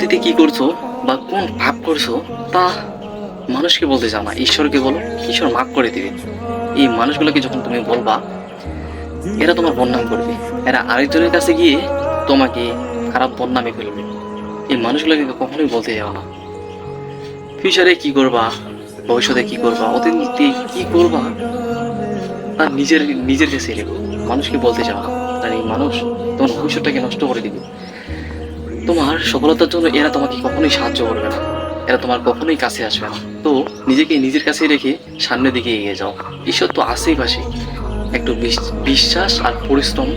অতীতে কি করছো বা কোন পাপ করছো তা মানুষকে বলতে চাও না, ঈশ্বরকে বলো। ঈশ্বর মাফ করে দিবে। এই মানুষগুলোকে যখন তুমি বলবা, এরা তোমার বদনাম করবে, এরা আরেকজনের কাছে গিয়ে তোমাকে খারাপ বদনামে ফেলবে। এই মানুষগুলোকে কখনোই বলতে যাও না। ফিউচারে কি করবা, ভবিষ্যতে কি করবা, অতীতে কি করবা, তা নিজের নিজের কাছে রেখো, মানুষকে বলতে যাও না। কারণ এই মানুষ তোমার ভবিষ্যৎটাকে নষ্ট করে দিবে। তোমার সফলতার জন্য এরা তোমাকে কখনোই সাহায্য করবে না, এরা তোমার কখনোই কাছে আসবে না। তো নিজেকে নিজের কাছে রেখে সামনের দিকে এগিয়ে যাও। ঈশ্বর তো আছেই পাশে। একটু বিশ্বাস আর পরিশ্রম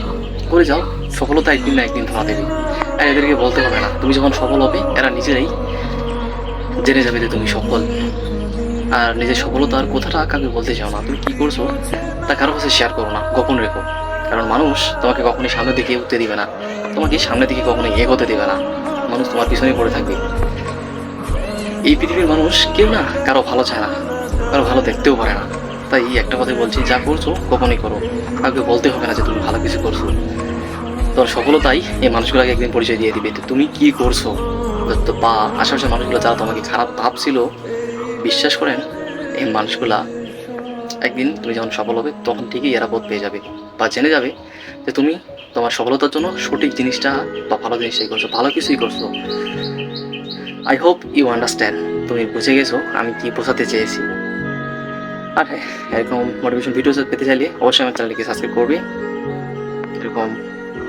করে যাও, সফলতা একদিন না একদিন ধরা দেবে। আর এদেরকে বলতে হবে না, তুমি যখন সফল হবে এরা নিজেরাই জেনে যাবে যে তুমি সফল। আর নিজের সফলতার কথাটা কাউকে বলতে চাও না, তুমি কি করছো তা কারো কাছে শেয়ার করো না, গোপন রেখো। কারণ মানুষ তোমাকে কখনোই সামনের দিকে উঠতে দিবে না, তোমাকে সামনের দিকে কখনোই এগোতে দেবে না। মানুষ তোমার পিছনে পড়ে থাকবে। এই পৃথিবীর মানুষ কেউ না কারো ভালো চায় না, কারো ভালো দেখতেও পারে না। তাই এই একটা কথাই বলছি, যা করছো গোপনই করো, কাউকে বলতে হবে না যে তুমি ভালো কিছু করছো। তোর সফলতাই এই মানুষগুলোকে একদিন পরিচয় দিয়ে দিবে তুমি কি করছো। তো বা আশেপাশের মানুষগুলো যারা তোমাকে খারাপ ভাবছিল, বিশ্বাস করেন এই মানুষগুলা একদিন তুমি যখন সফল হবে তখন ঠিকই এরা বোধ পেয়ে যাবে বা জেনে যাবে যে তুমি তোমার সফলতার জন্য সঠিক জিনিসটা বা ভালো জিনিসটাই করছো, ভালো কিছুই করছো। আই হোপ ইউ আন্ডারস্ট্যান্ড, তুমি বুঝে গেছো আমি কি বোঝাতে চেয়েছি। আর হ্যাঁ, এরকম মোটিভেশন ভিডিও পেতে চাইলে অবশ্যই আমার চ্যানেলকে সাবস্ক্রাইব করবে। এরকম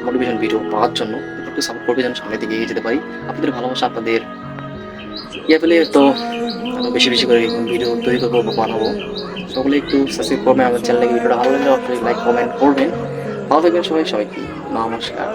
মোটিভেশন ভিডিও পাওয়ার জন্য একটু সাপোর্ট করবে, যেন সামনের দিকে এগিয়ে যেতে পারি। আপনাদের ভালোবাসা, আপনাদের পেলে তো আরও বেশি বেশি করে ভিডিও তৈরি করবো বা বানাবো। সকলে একটু সাবস্ক্রাইব করবেন আমার চ্যানেলে। ভিডিওটা ভালো লাগলে অবশ্যই লাইক কমেন্ট করবেন। ভালো থাকবেন সবাই, সবাইকে নমস্কার।